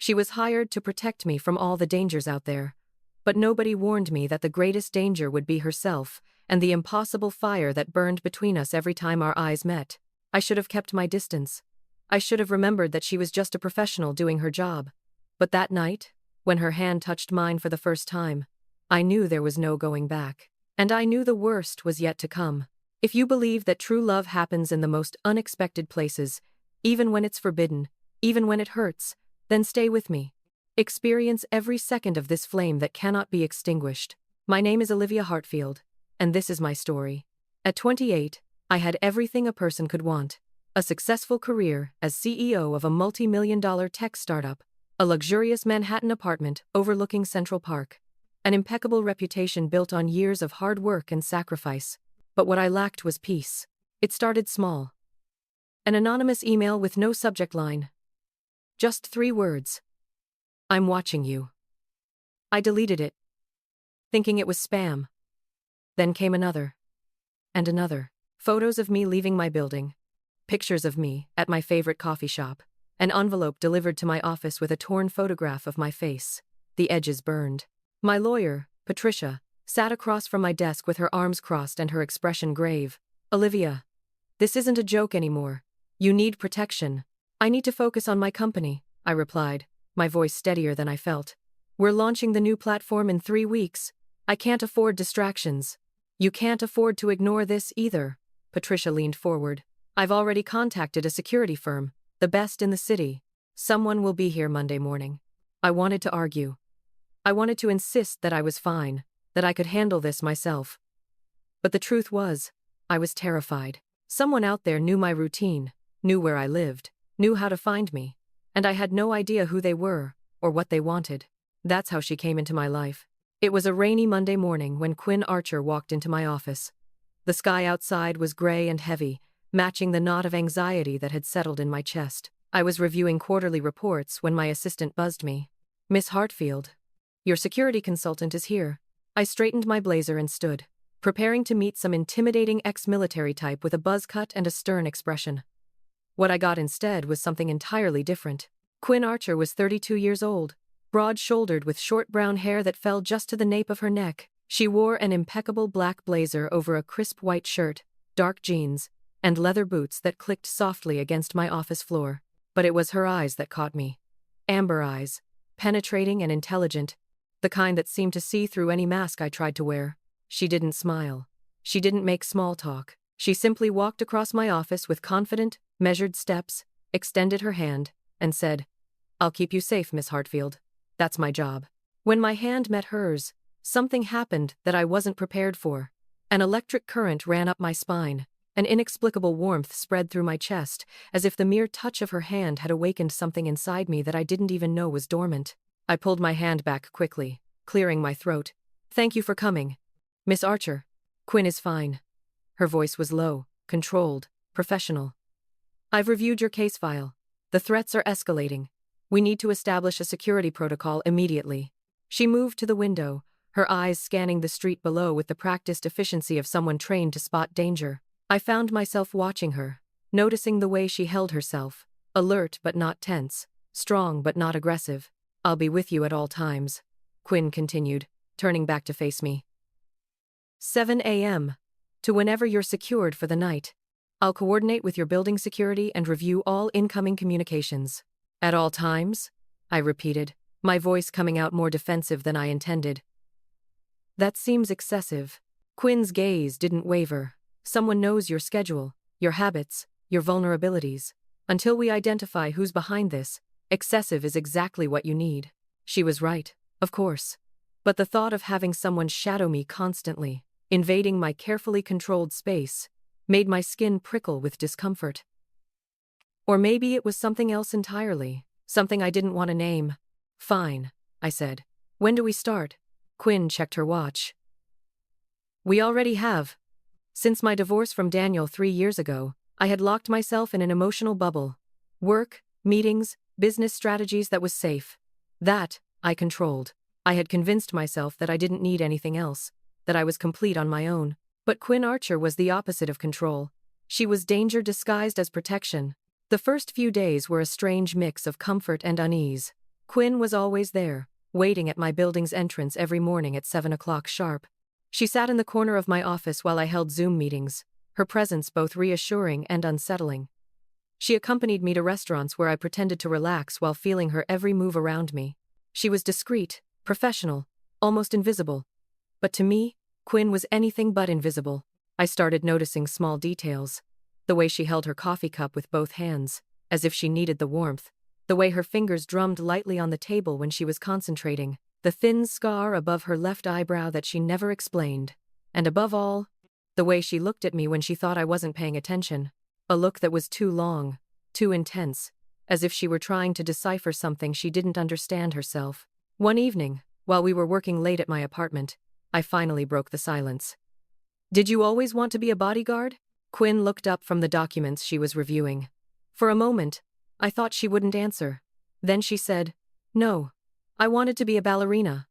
She was hired to protect me from all the dangers out there. But nobody warned me that the greatest danger would be herself, and the impossible fire that burned between us every time our eyes met. I should have kept my distance. I should have remembered that she was just a professional doing her job. But that night, when her hand touched mine for the first time, I knew there was no going back. And I knew the worst was yet to come. If you believe that true love happens in the most unexpected places, even when it's forbidden, even when it hurts, then stay with me. Experience every second of this flame that cannot be extinguished. My name is Olivia Hartfield, and this is my story. At 28, I had everything a person could want. A successful career as CEO of a multi-million-dollar tech startup, a luxurious Manhattan apartment overlooking Central Park, an impeccable reputation built on years of hard work and sacrifice. But what I lacked was peace. It started small. An anonymous email with no subject line. Just 3 words. I'm watching you. I deleted it, thinking it was spam. Then came another. And another. Photos of me leaving my building. Pictures of me at my favorite coffee shop. An envelope delivered to my office with a torn photograph of my face. The edges burned. My lawyer, Patricia, sat across from my desk with her arms crossed and her expression grave. Olivia, this isn't a joke anymore. You need protection. I need to focus on my company, I replied, my voice steadier than I felt. We're launching the new platform in 3 weeks. I can't afford distractions. You can't afford to ignore this either. Patricia leaned forward. I've already contacted a security firm, the best in the city. Someone will be here Monday morning. I wanted to argue. I wanted to insist that I was fine, that I could handle this myself. But the truth was, I was terrified. Someone out there knew my routine, knew where I lived, knew how to find me. And I had no idea who they were, or what they wanted. That's how she came into my life. It was a rainy Monday morning when Quinn Archer walked into my office. The sky outside was gray and heavy, matching the knot of anxiety that had settled in my chest. I was reviewing quarterly reports when my assistant buzzed me. Miss Hartfield, your security consultant is here. I straightened my blazer and stood, preparing to meet some intimidating ex-military type with a buzz cut and a stern expression. What I got instead was something entirely different. Quinn Archer was 32 years old, broad-shouldered with short brown hair that fell just to the nape of her neck. She wore an impeccable black blazer over a crisp white shirt, dark jeans, and leather boots that clicked softly against my office floor. But it was her eyes that caught me. Amber eyes, penetrating and intelligent, the kind that seemed to see through any mask I tried to wear. She didn't smile. She didn't make small talk. She simply walked across my office with confident, measured steps, extended her hand, and said, I'll keep you safe, Miss Hartfield. That's my job. When my hand met hers, something happened that I wasn't prepared for. An electric current ran up my spine. An inexplicable warmth spread through my chest, as if the mere touch of her hand had awakened something inside me that I didn't even know was dormant. I pulled my hand back quickly, clearing my throat. Thank you for coming. Miss Archer. Quinn is fine. Her voice was low, controlled, professional. I've reviewed your case file. The threats are escalating. We need to establish a security protocol immediately. She moved to the window, her eyes scanning the street below with the practiced efficiency of someone trained to spot danger. I found myself watching her, noticing the way she held herself, alert but not tense, strong but not aggressive. I'll be with you at all times, Quinn continued, turning back to face me. 7 a.m. to whenever you're secured for the night. I'll coordinate with your building security and review all incoming communications. At all times? I repeated, my voice coming out more defensive than I intended. That seems excessive. Quinn's gaze didn't waver. Someone knows your schedule, your habits, your vulnerabilities. Until we identify who's behind this, excessive is exactly what you need. She was right, of course. But the thought of having someone shadow me constantly, invading my carefully controlled space, made my skin prickle with discomfort. Or maybe it was something else entirely, something I didn't want to name. Fine, I said. When do we start? Quinn checked her watch. We already have. Since my divorce from Daniel 3 years ago, I had locked myself in an emotional bubble. Work, meetings, business strategies that was safe. That, I controlled. I had convinced myself that I didn't need anything else, that I was complete on my own. But Quinn Archer was the opposite of control. She was danger disguised as protection. The first few days were a strange mix of comfort and unease. Quinn was always there, waiting at my building's entrance every morning at 7 o'clock sharp. She sat in the corner of my office while I held Zoom meetings, her presence both reassuring and unsettling. She accompanied me to restaurants where I pretended to relax while feeling her every move around me. She was discreet, professional, almost invisible. But to me, Quinn was anything but invisible. I started noticing small details. The way she held her coffee cup with both hands, as if she needed the warmth. The way her fingers drummed lightly on the table when she was concentrating. The thin scar above her left eyebrow that she never explained. And above all, the way she looked at me when she thought I wasn't paying attention. A look that was too long, too intense, as if she were trying to decipher something she didn't understand herself. One evening, while we were working late at my apartment, I finally broke the silence. "Did you always want to be a bodyguard?" Quinn looked up from the documents she was reviewing. For a moment, I thought she wouldn't answer. Then she said, "No, I wanted to be a ballerina."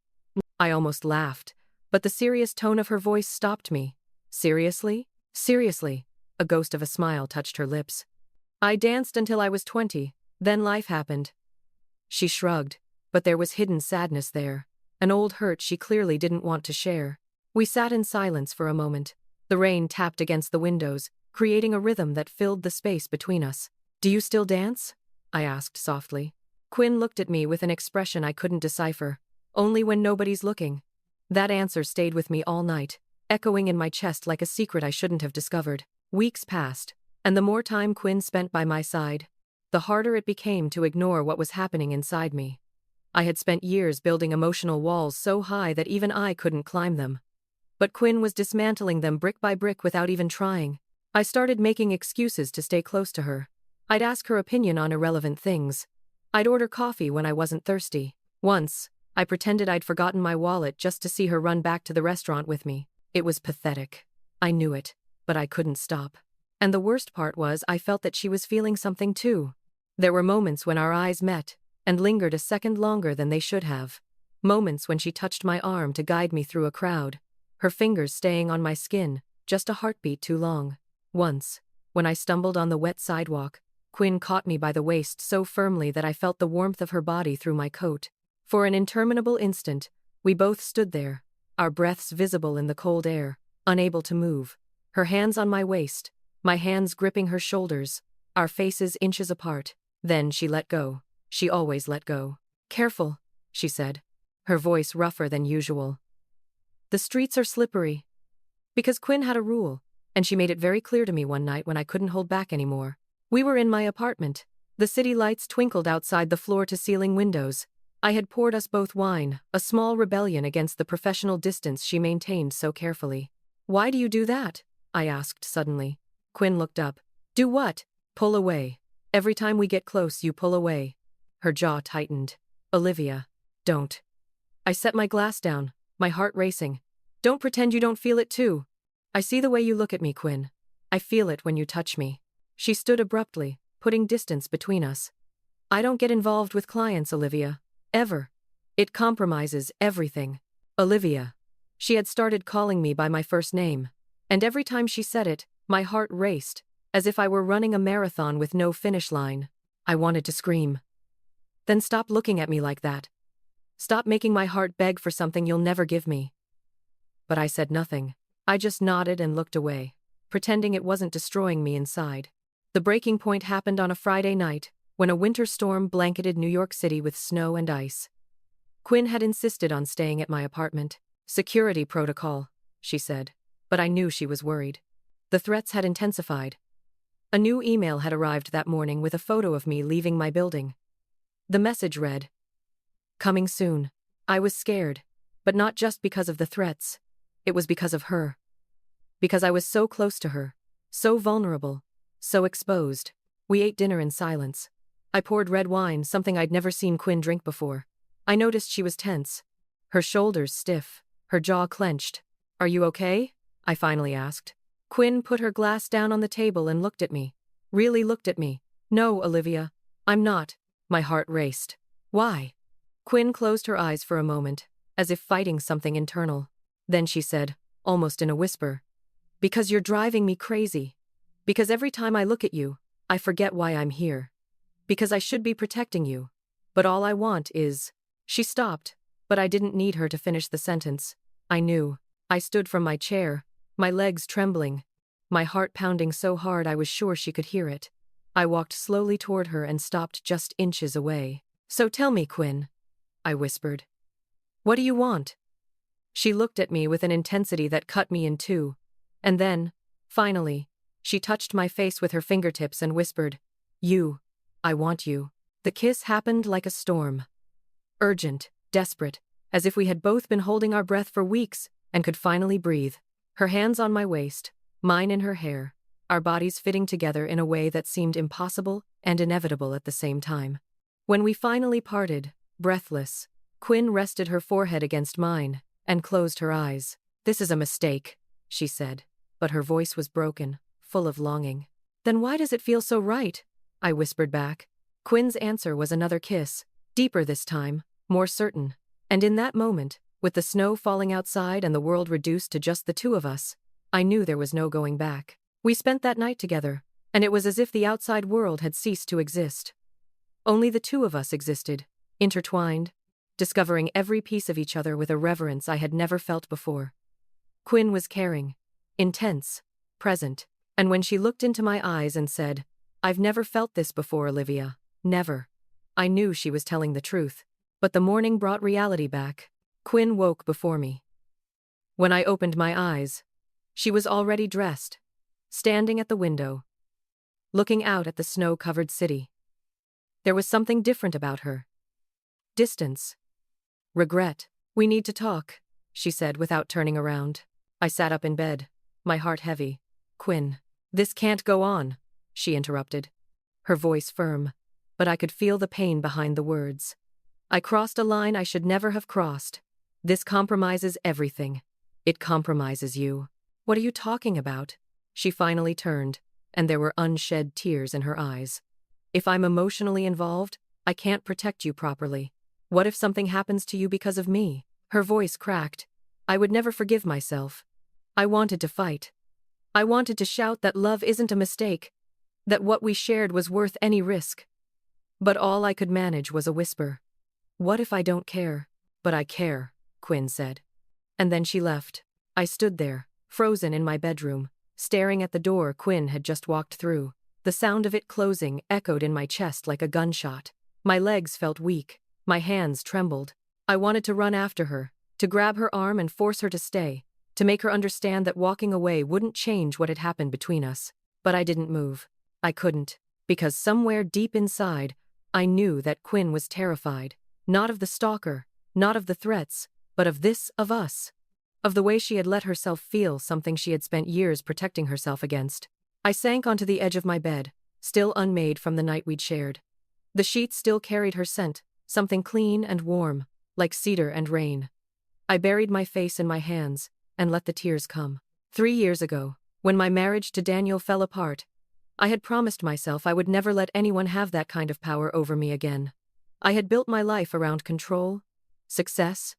I almost laughed, but the serious tone of her voice stopped me. "Seriously? Seriously?" A ghost of a smile touched her lips. "I danced until I was 20, then life happened." She shrugged, but there was hidden sadness there, an old hurt she clearly didn't want to share. We sat in silence for a moment. The rain tapped against the windows, creating a rhythm that filled the space between us. "Do you still dance?" I asked softly. Quinn looked at me with an expression I couldn't decipher. "Only when nobody's looking." That answer stayed with me all night, echoing in my chest like a secret I shouldn't have discovered. Weeks passed, and the more time Quinn spent by my side, the harder it became to ignore what was happening inside me. I had spent years building emotional walls so high that even I couldn't climb them. But Quinn was dismantling them brick by brick without even trying. I started making excuses to stay close to her. I'd ask her opinion on irrelevant things. I'd order coffee when I wasn't thirsty. Once, I pretended I'd forgotten my wallet just to see her run back to the restaurant with me. It was pathetic. I knew it, but I couldn't stop. And the worst part was I felt that she was feeling something too. There were moments when our eyes met, and lingered a second longer than they should have. Moments when she touched my arm to guide me through a crowd, her fingers staying on my skin, just a heartbeat too long. Once, when I stumbled on the wet sidewalk, Quinn caught me by the waist so firmly that I felt the warmth of her body through my coat. For an interminable instant, we both stood there, our breaths visible in the cold air, unable to move. Her hands on my waist, my hands gripping her shoulders, our faces inches apart. Then she let go. She always let go. "Careful," she said, her voice rougher than usual. "The streets are slippery." Because Quinn had a rule, and she made it very clear to me one night when I couldn't hold back anymore. We were in my apartment. The city lights twinkled outside the floor-to-ceiling windows. I had poured us both wine, a small rebellion against the professional distance she maintained so carefully. "Why do you do that?" I asked suddenly. Quinn looked up. "Do what?" "Pull away. Every time we get close, you pull away." Her jaw tightened. "Olivia, don't." I set my glass down, my heart racing. "Don't pretend you don't feel it too. I see the way you look at me, Quinn. I feel it when you touch me." She stood abruptly, putting distance between us. "I don't get involved with clients, Olivia. Ever. It compromises everything." "Olivia." She had started calling me by my first name, and every time she said it, my heart raced, as if I were running a marathon with no finish line. I wanted to scream. "Then stop looking at me like that. Stop making my heart beg for something you'll never give me." But I said nothing. I just nodded and looked away, pretending it wasn't destroying me inside. The breaking point happened on a Friday night, when a winter storm blanketed New York City with snow and ice. Quinn had insisted on staying at my apartment. "Security protocol," she said, but I knew she was worried. The threats had intensified. A new email had arrived that morning with a photo of me leaving my building. The message read, "Coming soon." I was scared, but not just because of the threats. It was because of her. Because I was so close to her, so vulnerable, so exposed. We ate dinner in silence. I poured red wine, something I'd never seen Quinn drink before. I noticed she was tense, her shoulders stiff, her jaw clenched. "Are you okay?" I finally asked. Quinn put her glass down on the table and looked at me. Really looked at me. "No, Olivia, I'm not." My heart raced. "Why?" Quinn closed her eyes for a moment, as if fighting something internal. Then she said, almost in a whisper, "Because you're driving me crazy. Because every time I look at you, I forget why I'm here. Because I should be protecting you. But all I want is. She stopped, but I didn't need her to finish the sentence. I knew. I stood from my chair, my legs trembling, my heart pounding so hard I was sure she could hear it. I walked slowly toward her and stopped just inches away. So tell me, Quinn, I whispered. What do you want? She looked at me with an intensity that cut me in two. And then, finally, she touched my face with her fingertips and whispered, You. I want you. The kiss happened like a storm. Urgent, desperate, as if we had both been holding our breath for weeks and could finally breathe. Her hands on my waist, mine in her hair, our bodies fitting together in a way that seemed impossible and inevitable at the same time. When we finally parted, breathless, Quinn rested her forehead against mine and closed her eyes. This is a mistake, she said, but her voice was broken, full of longing. Then why does it feel so right? I whispered back. Quinn's answer was another kiss, deeper this time, more certain. And in that moment, with the snow falling outside and the world reduced to just the two of us, I knew there was no going back. We spent that night together, and it was as if the outside world had ceased to exist. Only the two of us existed, intertwined, discovering every piece of each other with a reverence I had never felt before. Quinn was caring, intense, present, and when she looked into my eyes and said, I've never felt this before, Olivia, never, I knew she was telling the truth. But the morning brought reality back. Quinn woke before me. When I opened my eyes, she was already dressed, standing at the window, looking out at the snow-covered city. There was something different about her. Distance. Regret. We need to talk, she said without turning around. I sat up in bed, my heart heavy. Quinn. This can't go on, she interrupted, her voice firm, but I could feel the pain behind the words. I crossed a line I should never have crossed. This compromises everything. It compromises you. What are you talking about? She finally turned, and there were unshed tears in her eyes. If I'm emotionally involved, I can't protect you properly. What if something happens to you because of me? Her voice cracked. I would never forgive myself. I wanted to fight. I wanted to shout that love isn't a mistake, that what we shared was worth any risk. But all I could manage was a whisper. What if I don't care? But I care, Quinn said. And then she left. I stood there, frozen in my bedroom, staring at the door Quinn had just walked through. The sound of it closing echoed in my chest like a gunshot. My legs felt weak. My hands trembled. I wanted to run after her, to grab her arm and force her to stay, to make her understand that walking away wouldn't change what had happened between us. But I didn't move. I couldn't, because somewhere deep inside, I knew that Quinn was terrified. Not of the stalker, not of the threats, but of us. Of the way she had let herself feel something she had spent years protecting herself against. I sank onto the edge of my bed, still unmade from the night we'd shared. The sheets still carried her scent, something clean and warm, like cedar and rain. I buried my face in my hands and let the tears come. 3 years ago, when my marriage to Daniel fell apart, I had promised myself I would never let anyone have that kind of power over me again. I had built my life around control, success,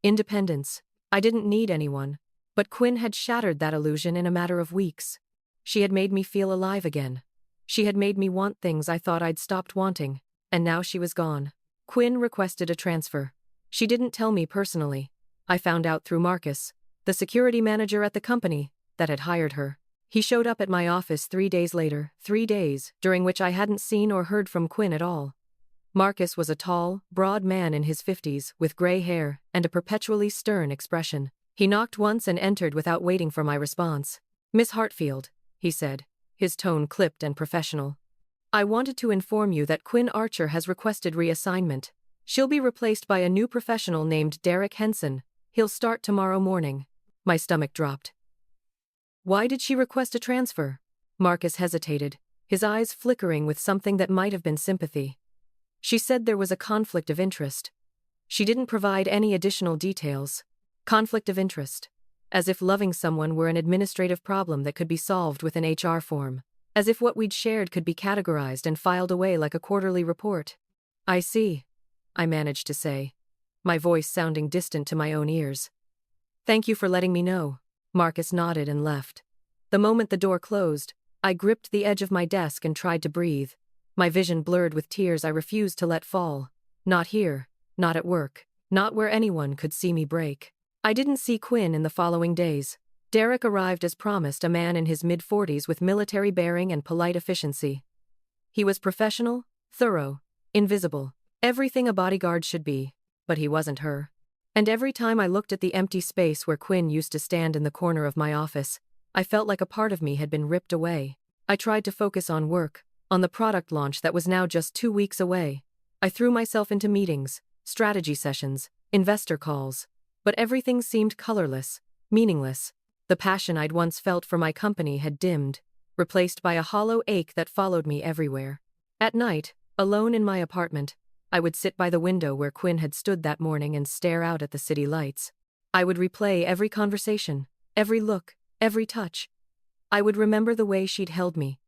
independence. I didn't need anyone, but Quinn had shattered that illusion in a matter of weeks. She had made me feel alive again. She had made me want things I thought I'd stopped wanting, and now she was gone. Quinn requested a transfer. She didn't tell me personally. I found out through Marcus, the security manager at the company that had hired her. He showed up at my office 3 days later, 3 days during which I hadn't seen or heard from Quinn at all. Marcus was a tall, broad man in his 50s, with gray hair and a perpetually stern expression. He knocked once and entered without waiting for my response. Miss Hartfield, he said, his tone clipped and professional. I wanted to inform you that Quinn Archer has requested reassignment. She'll be replaced by a new professional named Derek Henson. He'll start tomorrow morning. My stomach dropped. Why did she request a transfer? Marcus hesitated, his eyes flickering with something that might have been sympathy. She said there was a conflict of interest. She didn't provide any additional details. Conflict of interest. As if loving someone were an administrative problem that could be solved with an HR form. As if what we'd shared could be categorized and filed away like a quarterly report. I see, I managed to say, my voice sounding distant to my own ears. Thank you for letting me know. Marcus nodded and left. The moment the door closed, I gripped the edge of my desk and tried to breathe. My vision blurred with tears I refused to let fall. Not here, not at work, not where anyone could see me break. I didn't see Quinn in the following days. Derek arrived as promised, a man in his mid-40s with military bearing and polite efficiency. He was professional, thorough, invisible, everything a bodyguard should be, but he wasn't her. And every time I looked at the empty space where Quinn used to stand in the corner of my office, I felt like a part of me had been ripped away. I tried to focus on work, on the product launch that was now just 2 weeks away. I threw myself into meetings, strategy sessions, investor calls, but everything seemed colorless, meaningless. The passion I'd once felt for my company had dimmed, replaced by a hollow ache that followed me everywhere. At night, alone in my apartment, I would sit by the window where Quinn had stood that morning and stare out at the city lights. I would replay every conversation, every look, every touch. I would remember the way she'd held me,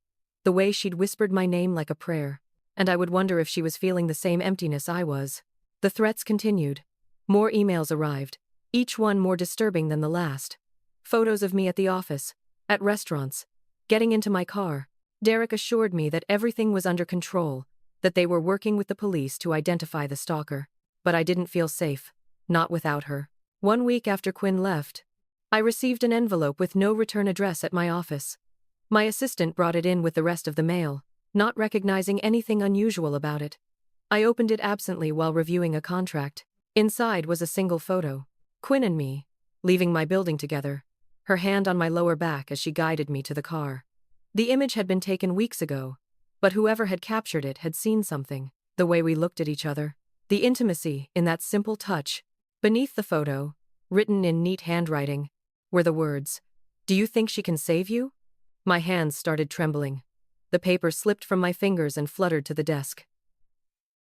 the way she'd whispered my name like a prayer, and I would wonder if she was feeling the same emptiness I was. The threats continued. More emails arrived, each one more disturbing than the last. Photos of me at the office, at restaurants, getting into my car. Derek assured me that everything was under control, that they were working with the police to identify the stalker. But I didn't feel safe, not without her. 1 week after Quinn left, I received an envelope with no return address at my office. My assistant brought it in with the rest of the mail, not recognizing anything unusual about it. I opened it absently while reviewing a contract. Inside was a single photo. Quinn and me, leaving my building together, her hand on my lower back as she guided me to the car. The image had been taken weeks ago, but whoever had captured it had seen something. The way we looked at each other, the intimacy in that simple touch. Beneath the photo, written in neat handwriting, were the words, "Do you think she can save you?" My hands started trembling. The paper slipped from my fingers and fluttered to the desk.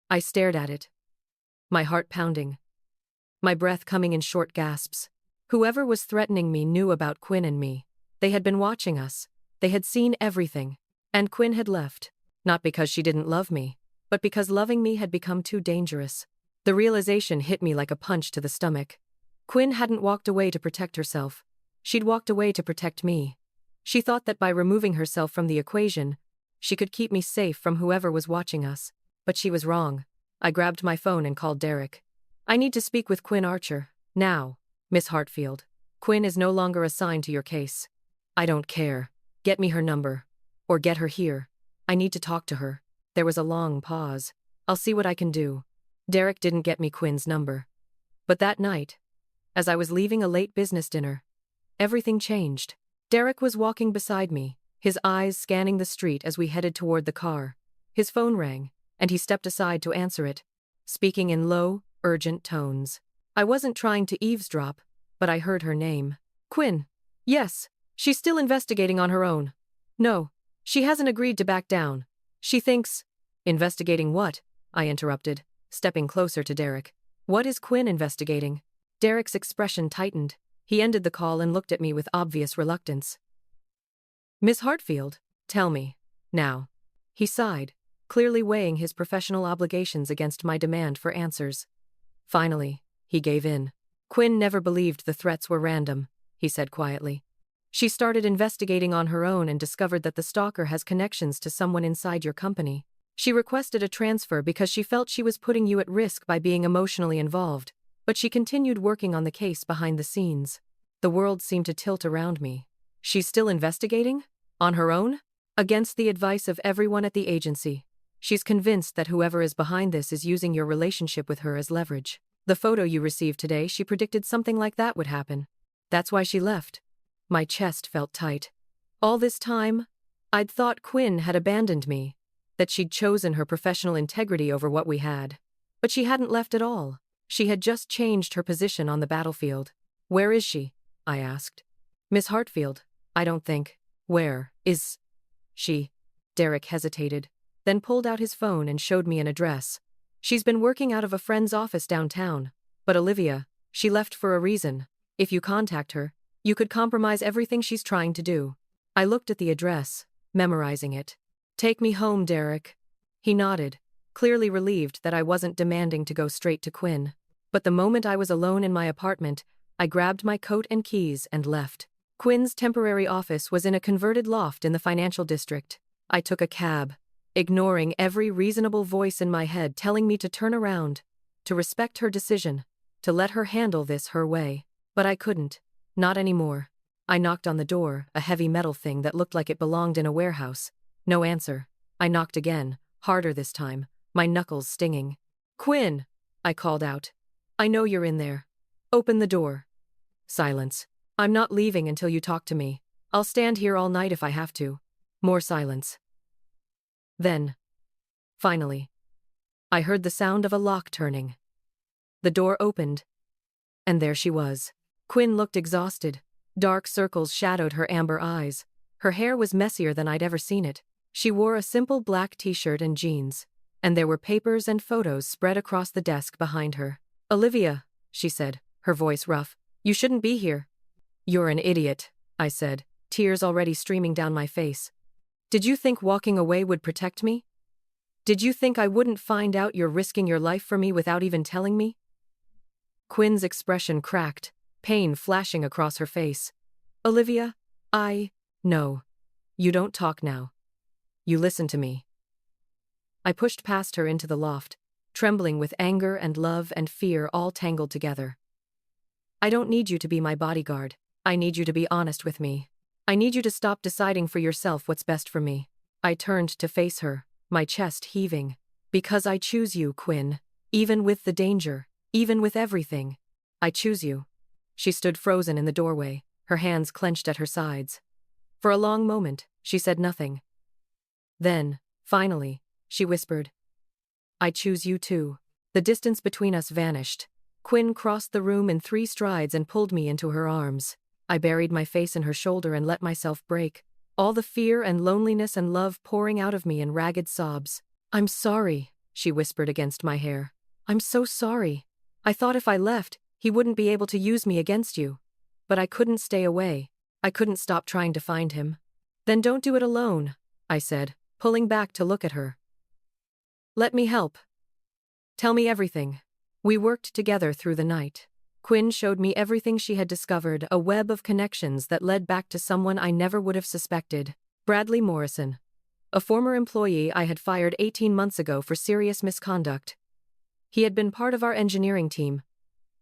I stared at it, my heart pounding, my breath coming in short gasps. Whoever was threatening me knew about Quinn and me. They had been watching us. They had seen everything. And Quinn had left, not because she didn't love me, but because loving me had become too dangerous. The realization hit me like a punch to the stomach. Quinn hadn't walked away to protect herself. She'd walked away to protect me. She thought that by removing herself from the equation, she could keep me safe from whoever was watching us. But she was wrong. I grabbed my phone and called Derek. "I need to speak with Quinn Archer, now, Miss Hartfield. Quinn is no longer assigned to your case." "I don't care. Get me her number. Or get her here. I need to talk to her." There was a long pause. "I'll see what I can do." Derek didn't get me Quinn's number. But that night, as I was leaving a late business dinner, everything changed. Derek was walking beside me, his eyes scanning the street as we headed toward the car. His phone rang, and he stepped aside to answer it, speaking in low, urgent tones. I wasn't trying to eavesdrop, but I heard her name. "Quinn." "Yes, she's still investigating on her own." "No, she hasn't agreed to back down. She thinks—" "Investigating what?" I interrupted, stepping closer to Derek. "What is Quinn investigating?" Derek's expression tightened. He ended the call and looked at me with obvious reluctance. "Miss Hartfield, tell me, now." He sighed, clearly weighing his professional obligations against my demand for answers. Finally, he gave in. "Quinn never believed the threats were random," he said quietly. "She started investigating on her own and discovered that the stalker has connections to someone inside your company. She requested a transfer because she felt she was putting you at risk by being emotionally involved, but she continued working on the case behind the scenes." The world seemed to tilt around me. "She's still investigating? On her own? Against the advice of everyone at the agency. She's convinced that whoever is behind this is using your relationship with her as leverage. The photo you received today, she predicted something like that would happen. That's why she left." My chest felt tight. All this time, I'd thought Quinn had abandoned me, that she'd chosen her professional integrity over what we had. But she hadn't left at all. She had just changed her position on the battlefield. "Where is she?" I asked. "Miss Hartfield, I don't think." "Where is she?" Derek hesitated, then pulled out his phone and showed me an address. "She's been working out of a friend's office downtown. But Olivia, she left for a reason. If you contact her, you could compromise everything she's trying to do." I looked at the address, memorizing it. "Take me home, Derek." He nodded, clearly relieved that I wasn't demanding to go straight to Quinn. But the moment I was alone in my apartment, I grabbed my coat and keys and left. Quinn's temporary office was in a converted loft in the financial district. I took a cab, ignoring every reasonable voice in my head telling me to turn around, to respect her decision, to let her handle this her way. But I couldn't. Not anymore. I knocked on the door, a heavy metal thing that looked like it belonged in a warehouse. No answer. I knocked again, harder this time, my knuckles stinging. "Quinn!" I called out. "I know you're in there. Open the door." Silence. "I'm not leaving until you talk to me. I'll stand here all night if I have to." More silence. Then, finally, I heard the sound of a lock turning. The door opened, and there she was. Quinn looked exhausted. Dark circles shadowed her amber eyes. Her hair was messier than I'd ever seen it. She wore a simple black t-shirt and jeans, and there were papers and photos spread across the desk behind her. "Olivia," she said, her voice rough, "you shouldn't be here." "You're an idiot," I said, tears already streaming down my face. "Did you think walking away would protect me? Did you think I wouldn't find out you're risking your life for me without even telling me?" Quinn's expression cracked, pain flashing across her face. "Olivia, no. You don't talk now. You listen to me." I pushed past her into the loft, trembling with anger and love and fear all tangled together. "I don't need you to be my bodyguard. I need you to be honest with me. I need you to stop deciding for yourself what's best for me." I turned to face her, my chest heaving. "Because I choose you, Quinn. Even with the danger. Even with everything. I choose you." She stood frozen in the doorway, her hands clenched at her sides. For a long moment, she said nothing. Then, finally, she whispered, "I choose you too." The distance between us vanished. Quinn crossed the room in 3 strides and pulled me into her arms. I buried my face in her shoulder and let myself break, all the fear and loneliness and love pouring out of me in ragged sobs. "I'm sorry," she whispered against my hair. "I'm so sorry. I thought if I left, he wouldn't be able to use me against you. But I couldn't stay away. I couldn't stop trying to find him." "Then don't do it alone," I said, pulling back to look at her. "Let me help. Tell me everything." We worked together through the night. Quinn showed me everything she had discovered, a web of connections that led back to someone I never would have suspected. Bradley Morrison, a former employee I had fired 18 months ago for serious misconduct. He had been part of our engineering team.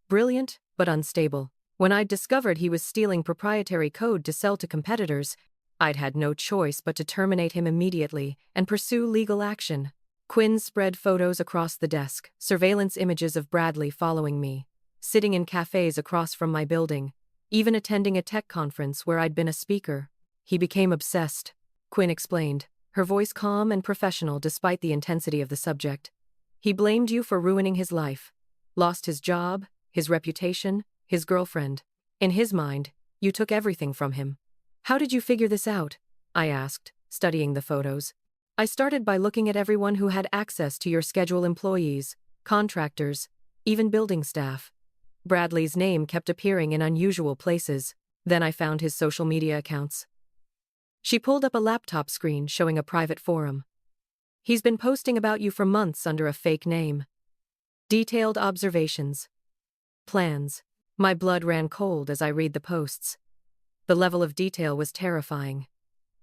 Brilliant, but unstable. When I'd discovered he was stealing proprietary code to sell to competitors, I'd had no choice but to terminate him immediately and pursue legal action. Quinn spread photos across the desk, surveillance images of Bradley following me, sitting in cafes across from my building, even attending a tech conference where I'd been a speaker. "He became obsessed," Quinn explained, her voice calm and professional despite the intensity of the subject. "He blamed you for ruining his life. Lost his job, his reputation, his girlfriend. In his mind, you took everything from him." "How did you figure this out?" I asked, studying the photos. "I started by looking at everyone who had access to your schedule: employees, contractors, even building staff. Bradley's name kept appearing in unusual places. Then I found his social media accounts." She pulled up a laptop screen showing a private forum. "He's been posting about you for months under a fake name. Detailed observations. Plans." My blood ran cold as I read the posts. The level of detail was terrifying.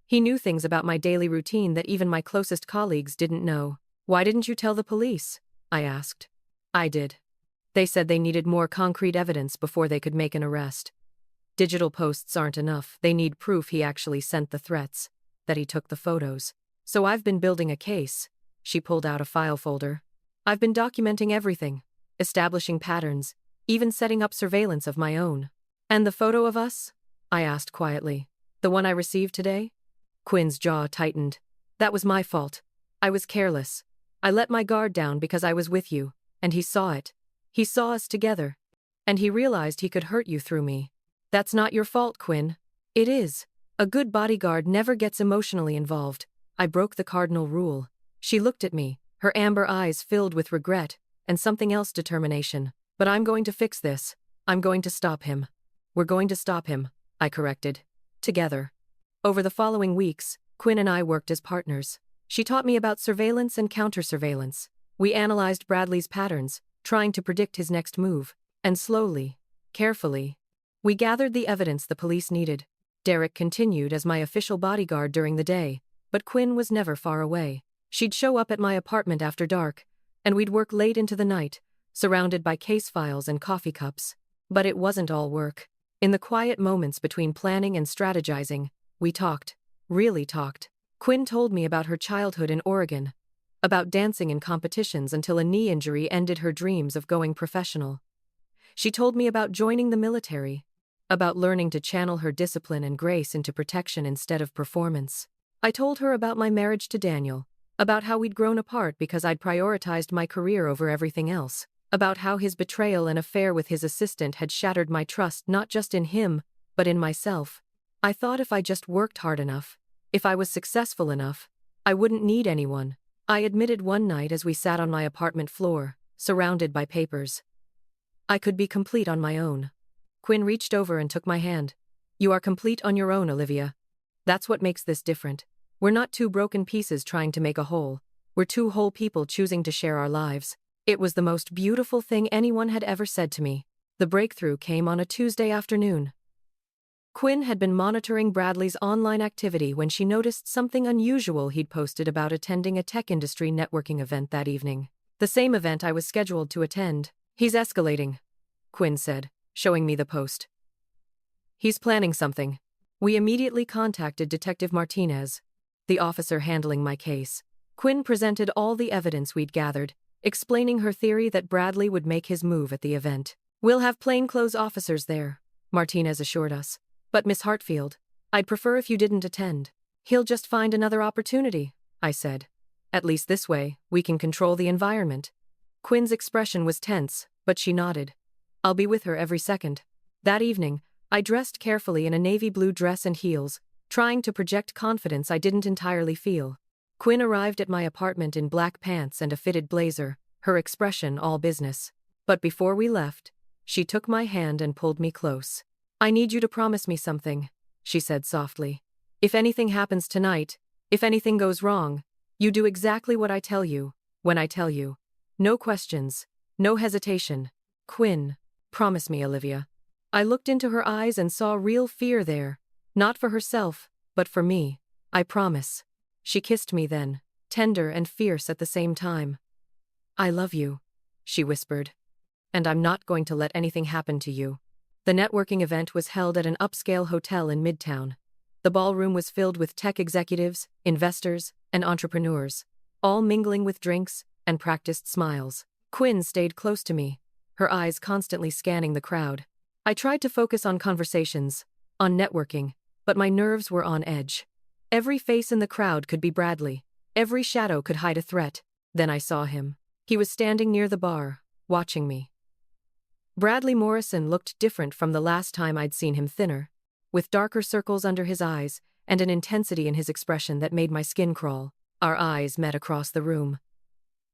He knew things about my daily routine that even my closest colleagues didn't know. "Why didn't you tell the police?" I asked. "I did. They said they needed more concrete evidence before they could make an arrest. Digital posts aren't enough. They need proof he actually sent the threats, that he took the photos. So I've been building a case." She pulled out a file folder. "I've been documenting everything, establishing patterns, even setting up surveillance of my own." "And the photo of us?" I asked quietly. "The one I received today?" Quinn's jaw tightened. "That was my fault. I was careless. I let my guard down because I was with you, and he saw it. He saw us together. And he realized he could hurt you through me." "That's not your fault, Quinn." "It is. A good bodyguard never gets emotionally involved. I broke the cardinal rule." She looked at me, her amber eyes filled with regret, and something else: determination. "But I'm going to fix this. I'm going to stop him." "We're going to stop him," I corrected. "Together." Over the following weeks, Quinn and I worked as partners. She taught me about surveillance and counter-surveillance. We analyzed Bradley's patterns, trying to predict his next move. And slowly, carefully, we gathered the evidence the police needed. Derek continued as my official bodyguard during the day, but Quinn was never far away. She'd show up at my apartment after dark, and we'd work late into the night, surrounded by case files and coffee cups. But it wasn't all work. In the quiet moments between planning and strategizing, we talked. Really talked. Quinn told me about her childhood in Oregon, about dancing in competitions until a knee injury ended her dreams of going professional. She told me about joining the military, about learning to channel her discipline and grace into protection instead of performance. I told her about my marriage to Daniel, about how we'd grown apart because I'd prioritized my career over everything else, about how his betrayal and affair with his assistant had shattered my trust not just in him, but in myself. I thought if I just worked hard enough, if I was successful enough, I wouldn't need anyone. I admitted one night as we sat on my apartment floor, surrounded by papers. I could be complete on my own. Quinn reached over and took my hand. You are complete on your own, Olivia. That's what makes this different. We're not two broken pieces trying to make a whole. We're two whole people choosing to share our lives. It was the most beautiful thing anyone had ever said to me. The breakthrough came on a Tuesday afternoon. Quinn had been monitoring Bradley's online activity when she noticed something unusual he'd posted about attending a tech industry networking event that evening. The same event I was scheduled to attend. He's escalating, Quinn said, showing me the post. He's planning something. We immediately contacted Detective Martinez, the officer handling my case. Quinn presented all the evidence we'd gathered, explaining her theory that Bradley would make his move at the event. We'll have plainclothes officers there, Martinez assured us. But Miss Hartfield, I'd prefer if you didn't attend. He'll just find another opportunity, I said. At least this way, we can control the environment. Quinn's expression was tense, but she nodded. I'll be with her every second. That evening, I dressed carefully in a navy blue dress and heels, trying to project confidence I didn't entirely feel. Quinn arrived at my apartment in black pants and a fitted blazer, her expression all business. But before we left, she took my hand and pulled me close. I need you to promise me something, she said softly. If anything happens tonight, if anything goes wrong, you do exactly what I tell you, when I tell you. No questions, no hesitation. Quinn, promise me, Olivia. I looked into her eyes and saw real fear there, not for herself, but for me. I promise. She kissed me then, tender and fierce at the same time. I love you, she whispered. And I'm not going to let anything happen to you. The networking event was held at an upscale hotel in Midtown. The ballroom was filled with tech executives, investors, and entrepreneurs, all mingling with drinks and practiced smiles. Quinn stayed close to me, her eyes constantly scanning the crowd. I tried to focus on conversations, on networking, but my nerves were on edge. Every face in the crowd could be Bradley. Every shadow could hide a threat. Then I saw him. He was standing near the bar, watching me. Bradley Morrison looked different from the last time I'd seen him, thinner, with darker circles under his eyes and an intensity in his expression that made my skin crawl. Our eyes met across the room.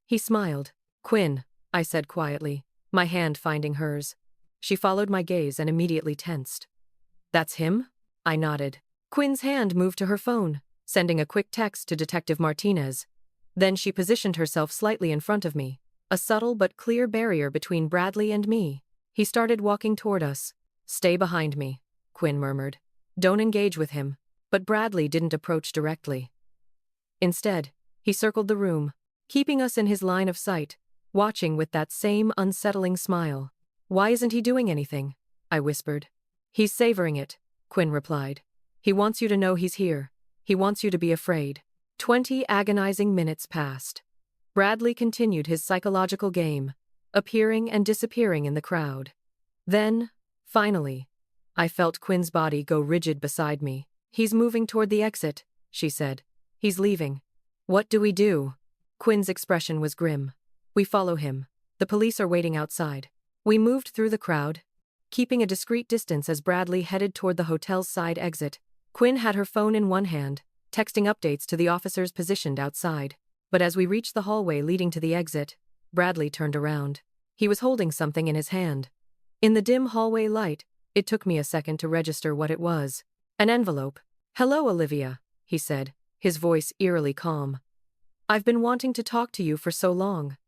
He smiled. Quinn, I said quietly, my hand finding hers. She followed my gaze and immediately tensed. That's him? I nodded. Quinn's hand moved to her phone, sending a quick text to Detective Martinez. Then she positioned herself slightly in front of me, a subtle but clear barrier between Bradley and me. He started walking toward us. Stay behind me, Quinn murmured. Don't engage with him. But Bradley didn't approach directly. Instead, he circled the room, keeping us in his line of sight, watching with that same unsettling smile. Why isn't he doing anything? I whispered. He's savoring it, Quinn replied. He wants you to know he's here. He wants you to be afraid. 20 agonizing minutes passed. Bradley continued his psychological game, appearing and disappearing in the crowd. Then, finally, I felt Quinn's body go rigid beside me. He's moving toward the exit, she said. He's leaving. What do we do? Quinn's expression was grim. We follow him. The police are waiting outside. We moved through the crowd, keeping a discreet distance as Bradley headed toward the hotel's side exit. Quinn had her phone in one hand, texting updates to the officers positioned outside. But as we reached the hallway leading to the exit, Bradley turned around. He was holding something in his hand. In the dim hallway light, it took me a second to register what it was. An envelope. Hello, Olivia, he said, his voice eerily calm. I've been wanting to talk to you for so long.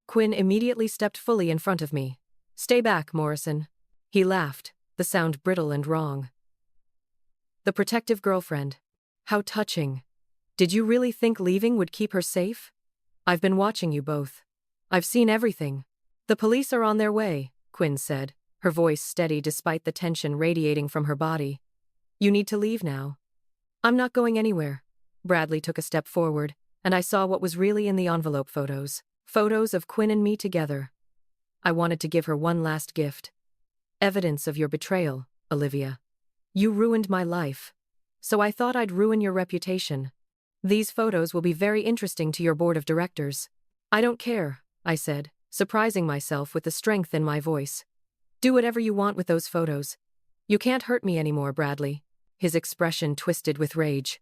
Quinn immediately stepped fully in front of me. Stay back, Morrison. He laughed, the sound brittle and wrong. The protective girlfriend. How touching. Did you really think leaving would keep her safe? I've been watching you both. I've seen everything. The police are on their way, Quinn said, her voice steady despite the tension radiating from her body. You need to leave now. I'm not going anywhere. Bradley took a step forward, and I saw what was really in the envelope photos. Photos of Quinn and me together. I wanted to give her one last gift. Evidence of your betrayal, Olivia. You ruined my life. So I thought I'd ruin your reputation. These photos will be very interesting to your board of directors. I don't care, I said, surprising myself with the strength in my voice. Do whatever you want with those photos. You can't hurt me anymore, Bradley. His expression twisted with rage.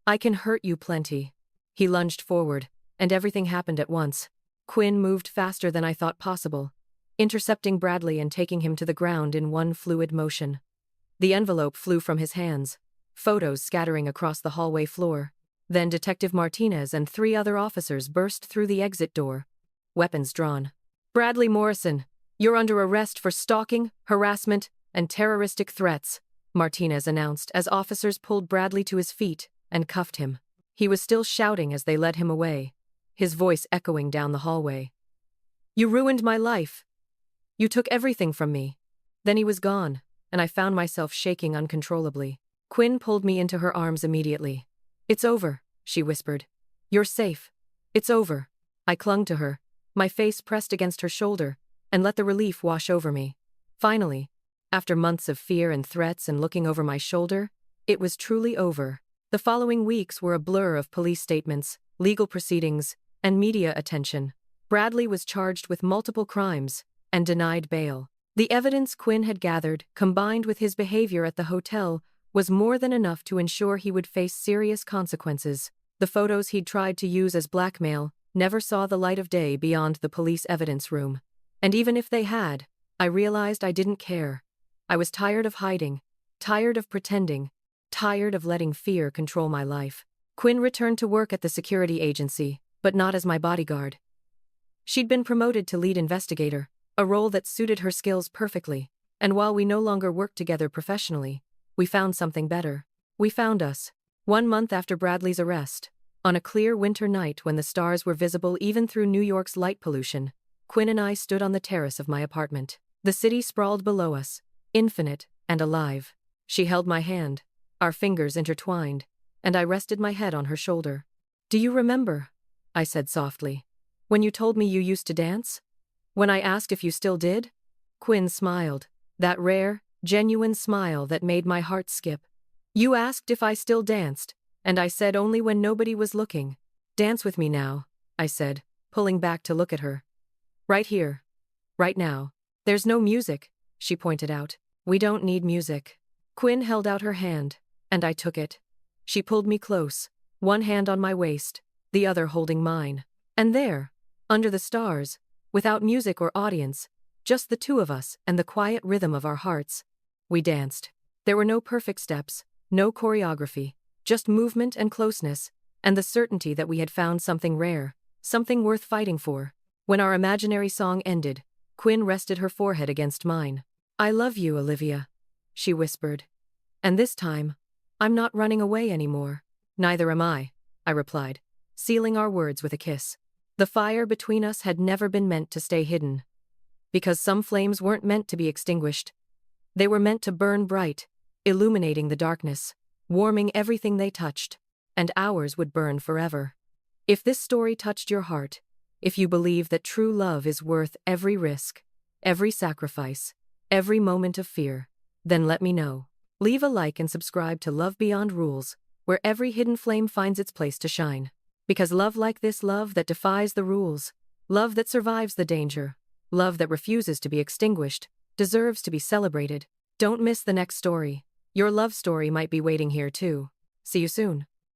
I can hurt you plenty. He lunged forward, and everything happened at once. Quinn moved faster than I thought possible, intercepting Bradley and taking him to the ground in one fluid motion. The envelope flew from his hands, photos scattering across the hallway floor. Then Detective Martinez and 3 other officers burst through the exit door, weapons drawn. Bradley Morrison, you're under arrest for stalking, harassment, and terroristic threats, Martinez announced as officers pulled Bradley to his feet and cuffed him. He was still shouting as they led him away, his voice echoing down the hallway. You ruined my life. You took everything from me. Then he was gone, and I found myself shaking uncontrollably. Quinn pulled me into her arms immediately. It's over, she whispered. You're safe. It's over. I clung to her, my face pressed against her shoulder, and let the relief wash over me. Finally, after months of fear and threats and looking over my shoulder, it was truly over. The following weeks were a blur of police statements, legal proceedings, and media attention. Bradley was charged with multiple crimes and denied bail. The evidence Quinn had gathered, combined with his behavior at the hotel, was more than enough to ensure he would face serious consequences. The photos he'd tried to use as blackmail never saw the light of day beyond the police evidence room. And even if they had, I realized I didn't care. I was tired of hiding, tired of pretending, tired of letting fear control my life. Quinn returned to work at the security agency, but not as my bodyguard. She'd been promoted to lead investigator, a role that suited her skills perfectly, and while we no longer worked together professionally, we found something better. We found us. 1 month after Bradley's arrest, on a clear winter night when the stars were visible even through New York's light pollution, Quinn and I stood on the terrace of my apartment. The city sprawled below us, infinite and alive. She held my hand, our fingers intertwined, and I rested my head on her shoulder. Do you remember? I said softly. When you told me you used to dance? When I asked if you still did? Quinn smiled, that rare, genuine smile that made my heart skip. You asked if I still danced, and I said only when nobody was looking. Dance with me now, I said, pulling back to look at her. Right here. Right now. There's no music, she pointed out. We don't need music. Quinn held out her hand, and I took it. She pulled me close, one hand on my waist, the other holding mine. And there, under the stars, without music or audience, just the 2 of us and the quiet rhythm of our hearts, we danced. There were no perfect steps, no choreography, just movement and closeness, and the certainty that we had found something rare, something worth fighting for. When our imaginary song ended, Quinn rested her forehead against mine. I love you, Olivia, she whispered. And this time, I'm not running away anymore. Neither am I replied, sealing our words with a kiss. The fire between us had never been meant to stay hidden. Because some flames weren't meant to be extinguished. They were meant to burn bright, illuminating the darkness, warming everything they touched, and ours would burn forever. If this story touched your heart, if you believe that true love is worth every risk, every sacrifice, every moment of fear, then let me know. Leave a like and subscribe to Love Beyond Rules, where every hidden flame finds its place to shine. Because love like this, love that defies the rules, love that survives the danger, love that refuses to be extinguished, deserves to be celebrated. Don't miss the next story. Your love story might be waiting here too. See you soon.